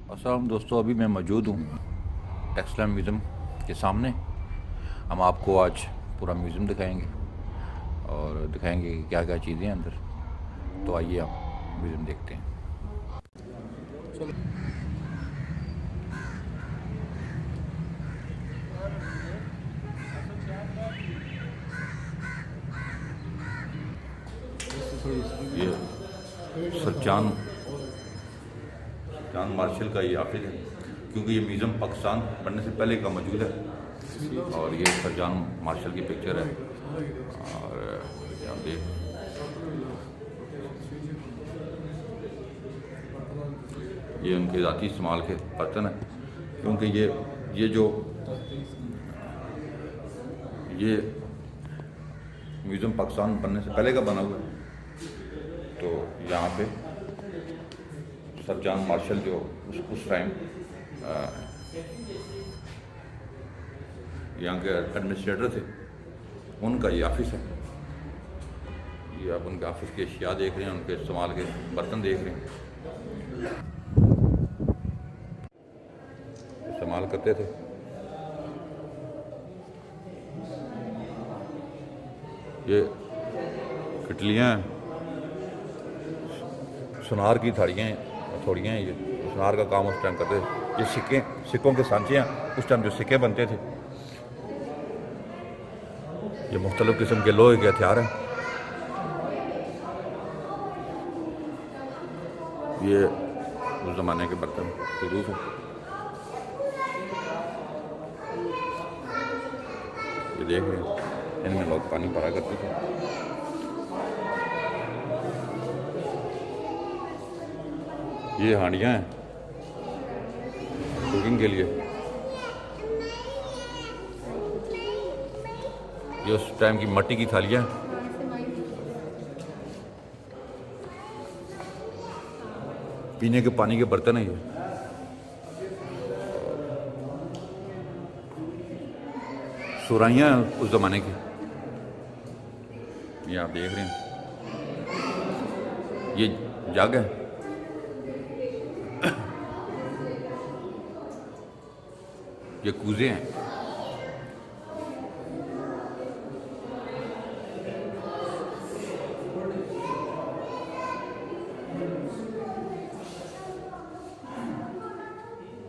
अस्सलाम दोस्तों, अभी मैं मौजूद हूँ टेक्सटाइल म्यूज़ियम के सामने। हम आपको आज पूरा म्यूज़ियम दिखाएंगे और दिखाएंगे कि क्या क्या चीज़ें हैं अंदर। तो आइए आप म्यूज़ियम देखते हैं। ये सर जान मार्शल का ये ऑफिस है, क्योंकि ये म्यूज़ियम पाकिस्तान बनने से पहले का मौजूद है। और ये सर जान मार्शल की पिक्चर है। और यहाँ देख, ये उनके ज़ाती इस्तेमाल के बर्तन है, क्योंकि ये म्यूज़ियम पाकिस्तान बनने से पहले का बना हुआ है। तो यहाँ पे सर जान मार्शल जो उस टाइम यहाँ के एडमिनिस्ट्रेटर थे, उनका ये ऑफिस है। ये आप उनके ऑफिस की अशिया देख रहे हैं, उनके इस्तेमाल के बर्तन देख रहे हैं, इस्तेमाल करते थे। ये कटलियाँ, सुनार की थोड़ियाँ हैं। ये सुनार का काम उस टाइम करते थे। ये सिक्कों के सांचे हैं, उस टाइम जो सिक्के बनते थे। ये मुख्तलिफ़ किस्म के लोहे के हथियार हैं। ये उस ज़माने के बर्तन शुरू है। ये देख रहे हैं, इनमें लोग पानी भरा करते थे। ये हांडियाँ हैं कुकिंग के लिए। ये उस टाइम की मिट्टी की थालियाँ हैं। पीने के पानी के बर्तन हैं। ये सुराहियाँ हैं उस ज़माने की। ये आप देख रहे हैं, ये जग है। ये कूजे हैं।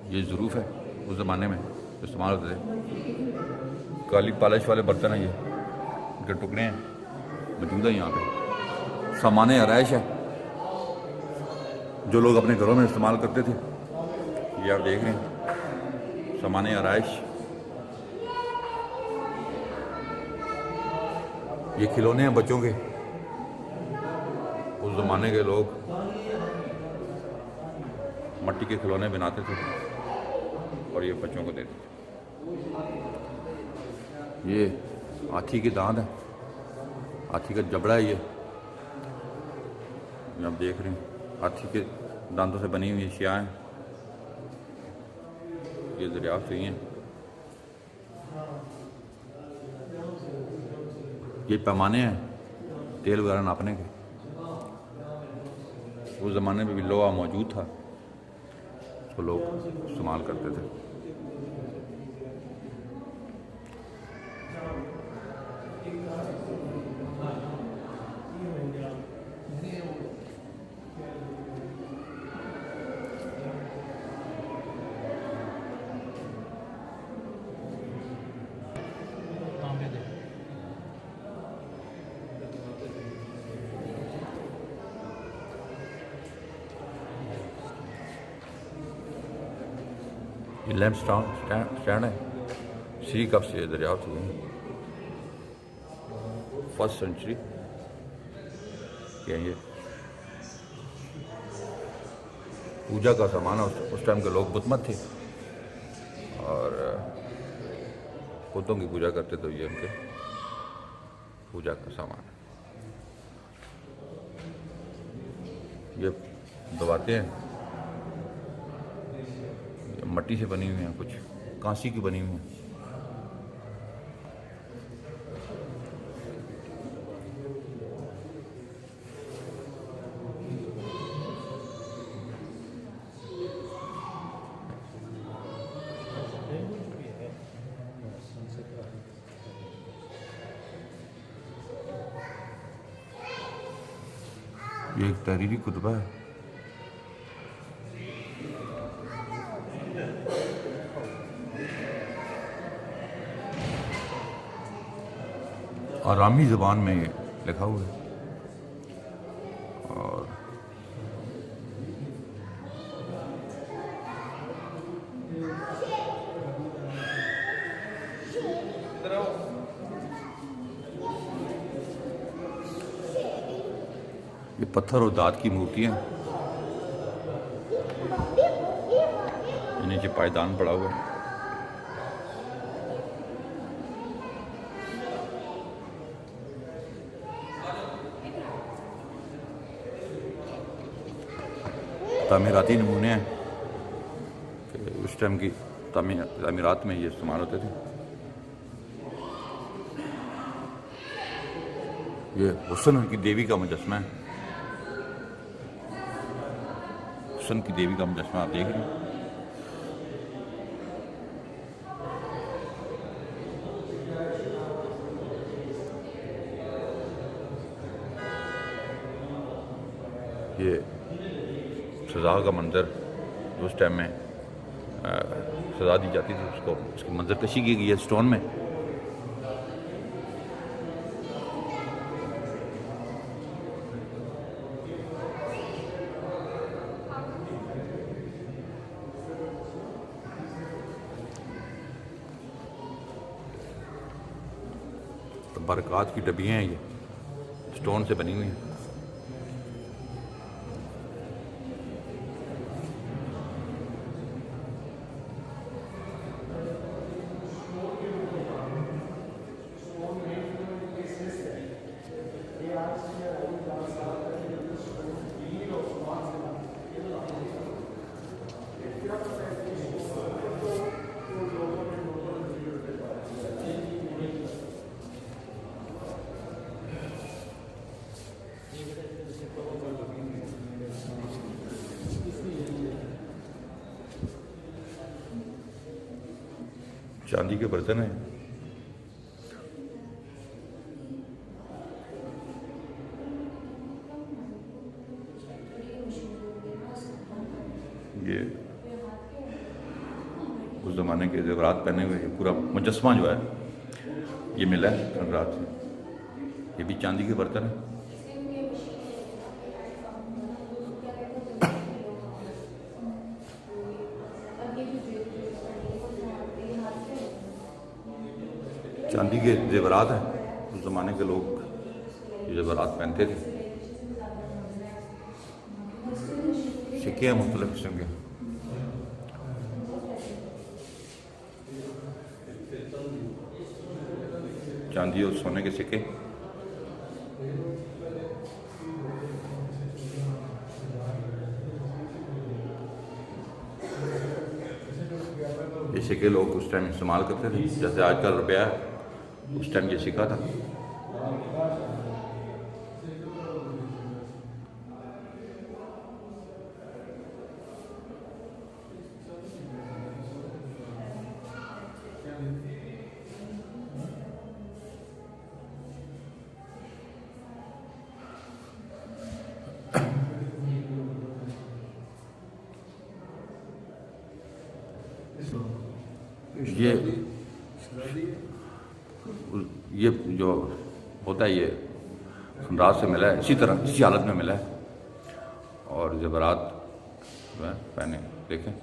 ये ज़रूफ है, उस ज़माने में इस्तेमाल होते थे। काली पॉलिश वाले बर्तन हैं। ये इनके टुकड़े हैं, मौजूद है यहाँ पे। सामान आराइश है जो लोग अपने घरों में इस्तेमाल करते थे। ये आप देख रहे हैं, सामान आराइश। ये खिलौने हैं बच्चों के। उस ज़माने के लोग मिट्टी के खिलौने बनाते थे और ये बच्चों को देते थे। ये हाथी के दांत है, हाथी का जबड़ा है। ये आप देख रहे हैं, हाथी के दांतों से बनी हुई अशिया हैं। ये दरियाफ्त हुई हैं। ये पैमाने हैं तेल वगैरह नापने के। उस ज़माने में भी लोहा मौजूद था, तो लोग इस्तेमाल करते थे। ये लैम्प स्टैंड है। सी कब से दरियाफ्त हुई, फर्स्ट सेंचुरी के। ये पूजा का सामान है। उस टाइम के लोग बुतमत थे और बुतों की पूजा करते, तो ये उनके पूजा का सामान है। ये दबाते हैं, मिट्टी से बनी हुई हैं, कुछ कांसी की बनी हुई हैं। ये एक तहरीरी कुतबा है। आरामी ज़बान में ये लिखा हुआ है और ये पत्थर और दांत की मूर्तियाँ, नीचे पायदान पड़ा हुआ है। तामीराती नमूने हैं कि उस टाइम की तामीरात में ये इस्तेमाल होते थे। ये हुस्न की देवी का मुजस्मा है, हुस्न की देवी का मुजस्मा आप देख रहे हैं। ये सज़ा का मंज़र उस टाइम में सज़ा दी जाती थी उसको, उसकी मंजर कशी की गई है स्टोन में। तो बरक़ात की डबियाँ हैं, ये स्टोन से बनी हुई हैं। चांदी के बर्तन हैं। ये उस ज़माने के ज़ेवरात पहने हुए पूरा मुजस्मा जो है ये मिला है खंडरात से। ये भी चांदी के बर्तन है। चांदी के ज़ेवरात हैं, उस ज़माने के लोग ये ज़ेवरात पहनते थे। सिक्के हैं मुख्तलिफ किस्म के। चांदी और सोने के सिक्के। ये सिक्के लोग उस टाइम इस्तेमाल करते थे, जैसे आजकल रुपया है, उस टाइम ये सिक्का था। ये जो होता है ये खंडरात से मिला है, इसी तरह इसी हालत में मिला है। और ज़ेवरात जो है पहने देखें,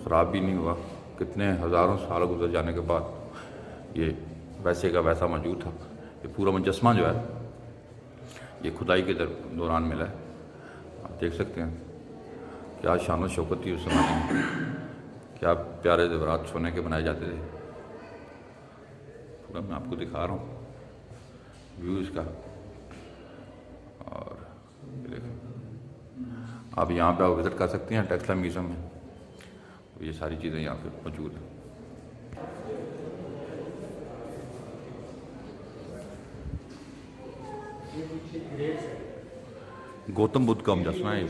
ख़राब भी नहीं हुआ। कितने हज़ारों साल गुजर जाने के बाद ये वैसे का वैसा मौजूद था। ये पूरा मुजस्मा जो है ये खुदाई के दौरान मिला है। आप देख सकते हैं क्या शान व शौकत थी उस ज़माने में, क्या प्यारे ज़ेवरात सोने के बनाए जाते थे। पूरा मैं आपको दिखा रहा हूँ व्यू इसका। और देखें, आप यहाँ पे विज़िट कर सकते हैं टेक्सटाइल म्यूज़ियम में, तो ये सारी चीज़ें यहाँ पे मौजूद हैं। गौतम बुद्ध का मुजस्मा है।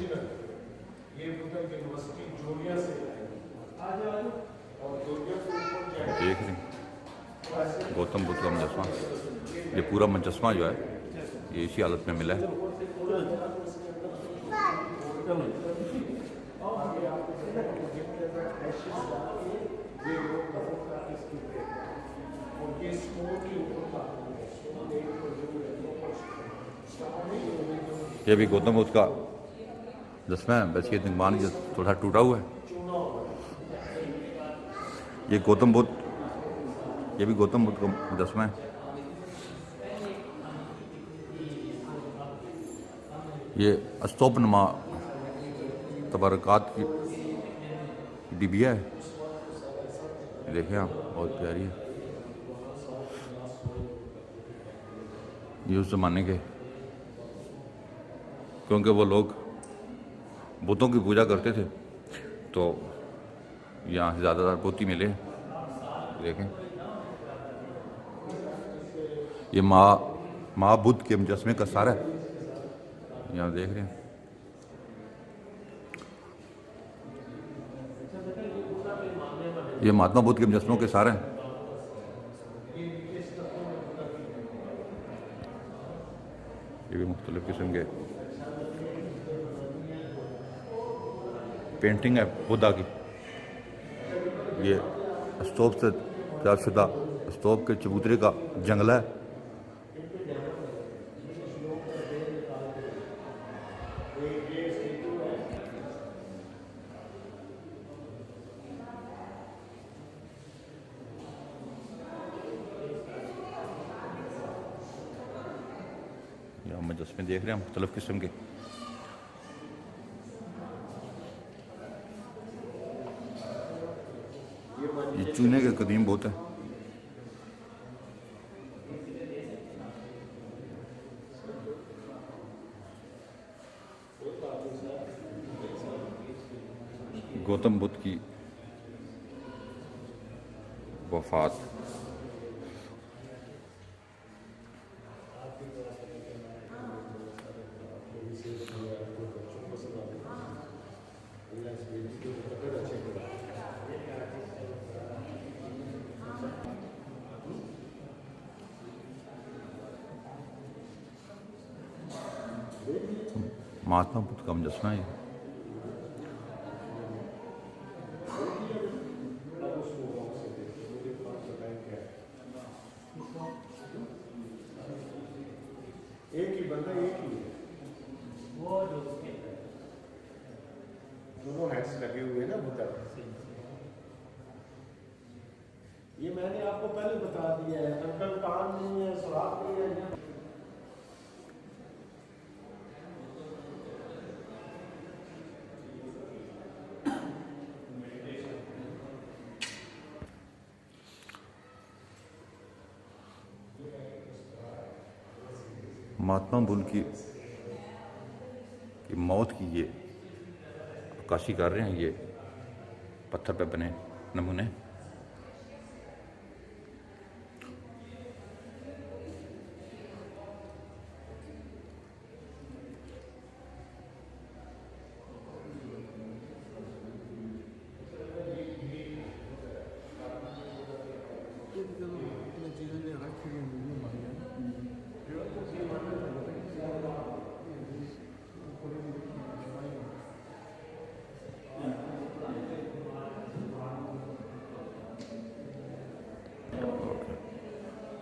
देख रहे हैं गौतम बुद्ध का मुजस्मा। ये पूरा मुजस्मा जो है ये इसी हालत में मिला है। ये भी गौतम बुद्ध का दसवां है, वैसे ये दिगमान जो थोड़ा टूटा हुआ है। ये गौतम बुद्ध, ये भी गौतम बुद्ध का दसवां है। ये अस्तोपनमा तबरकात की डिबिया है, देखिए आप, बहुत प्यारी है। ये उस ज़माने के, क्योंकि वो लोग बुतों की पूजा करते थे तो यहाँ से ज़्यादातर बुत ही मिले। देखें ये माँ बुद्ध के मुजस्मे का सारा है, यहाँ देख रहे हैं। ये महात्मा बुद्ध के मुजस्मों के सारे हैं। ये भी मुख्तलिफ किस्म के पेंटिंग है बुद्धा की। ये स्तूप से तैयारशुदा स्तूप के चबूतरे का जंगला है। यहाँ मुजस्मे देख रहे हैं मुख्तलिफ किस्म के। ये चूने के कदीम बहुत है। गौतम बुद्ध की वफात महात्मा बुद्ध का मुजस्मा है। एक ही बंदा, एक ही वो जो दोनों हैंड्स लगे हुए हैं ना बुद्धा। ये मैंने आपको पहले बता दिया है, अंकल कान नहीं है, सुराख नहीं है। महात्मा बुद्ध की मौत की ये अक्कासी कर रहे हैं, ये पत्थर पे बने नमूने।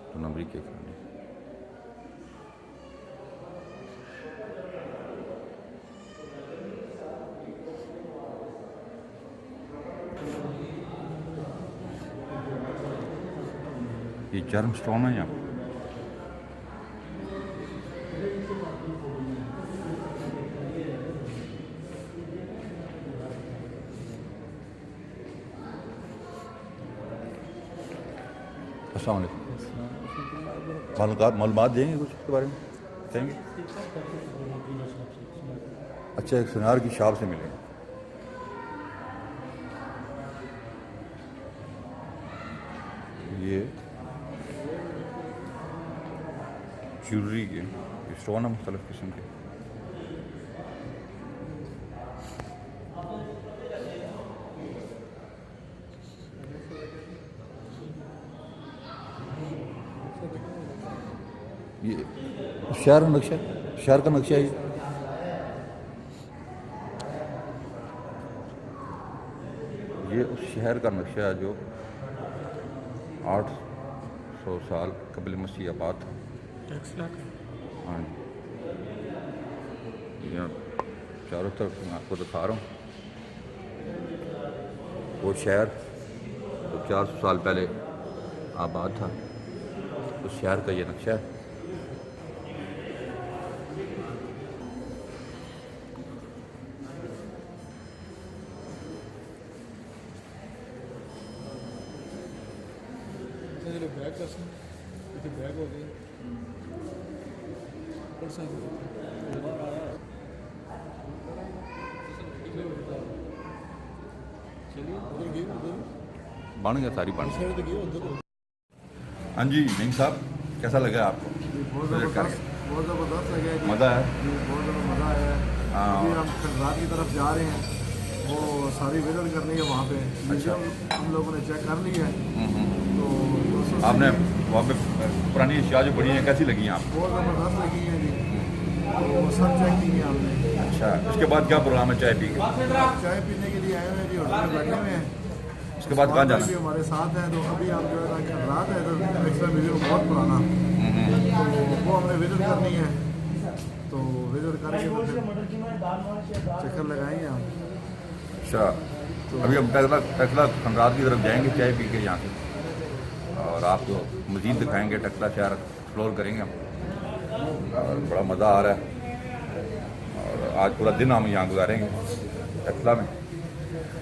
तो नंबरी के खाने ये जर्म स्टोन है यहाँ। अस्सलाम वालेकुम। मालूमात देंगे कुछ इसके बारे में, कहेंगे? अच्छा, एक सुनार की शॉप से मिले। ये ज्वेलरी के स्टोन है मुख्तलिफ किस्म के। ये शहर का नक्शा है, ये ये उस शहर का नक्शा है जो 800 साल कबल मसीह आबाद था। हाँ जी, यहाँ चारों तरफ मैं आपको दिखा रहा हूँ वो शहर जो 400 साल पहले आबाद था, उस शहर का ये नक्शा है। बैग कर बैग हो गए बन गया, सारी बन गई। उधर हाँ जी नईम साहब, कैसा लगा आपको? बहुत ज़बरदस्त लगे जी। मज़ा है। जी, बहुत ज़्यादा मज़ा आया है। हाँ। अभी हम खंडरात की तरफ जा रहे हैं, वो सारी विजिट करनी है वहाँ पे। म्यूजियम हम लोगों ने चेक कर ली है। तो 200 आपने वहाँ पे पुरानी अशिया जो पड़ी हैं कैसी लगी हैं आपको? बहुत ज़बरदस्त लगी है जी। तो वो सब चेक की है हमने। अच्छा, उसके बाद क्या प्रोग्राम है चाय पी के? चाय पीने के लिए आए हुए हैं जी, होटल में बैठे हुए हैं। उसके बाद कहाँ जाना भी है? हमारे साथ हैं। तो अभी हम जो है ना खंडरात है, तो एक्स्ट्रा म्यूजियम बहुत पुराना, तो वो हमने विजिट करनी है। तो विजिट करके तो फिर चक्कर लगाएंगे हम। अच्छा, अभी हम टकला खंडरात की तरफ जाएंगे चाय पी के यहाँ से, और आपको मज़ीद दिखाएंगे। टकला शहर एक्सप्लोर करेंगे हम, और बड़ा मज़ा आ रहा है। और आज पूरा दिन हम यहाँ गुजारेंगे टकला में।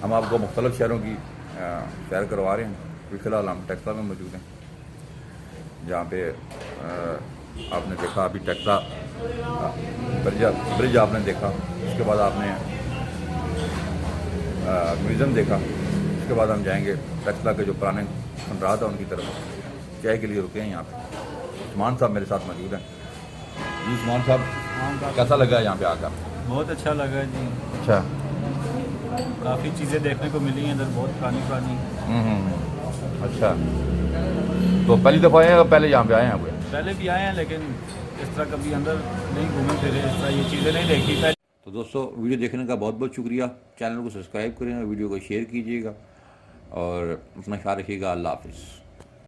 हम आपको मुख्तलिफ शहरों की सैर करवा रहे हैं। अभी फ़िलहाल हम टकला में मौजूद हैं, जहाँ पे आपने देखा अभी टकला ब्रिज आपने देखा। उसके बाद आपने म्यूज़ियम देखा। उसके बाद हम जाएंगे टकला के जो पुराने खंडरात हैं उनकी तरफ। चाय के लिए रुके हैं यहाँ पे। उस्मान साहब मेरे साथ मौजूद हैं। जी उस्मान साहब, कैसा लगा यहाँ पे आकर? बहुत अच्छा लगा जी। अच्छा। काफ़ी चीज़ें देखने को मिली हैं इधर, बहुत पुरानी पुरानी। अच्छा, तो पहली दफ़ा आए हैं या पहले यहाँ पे आए हैं आप? पहले भी आए हैं, लेकिन इस तरह कभी अंदर नहीं घूमे फिरे, इस तरह ये चीज़ें नहीं देखी पहले। तो दोस्तों, वीडियो देखने का बहुत बहुत शुक्रिया। चैनल को सब्सक्राइब करें और वीडियो को शेयर कीजिएगा, और अपना ख्याल रखिएगा। अल्लाह हाफिज़।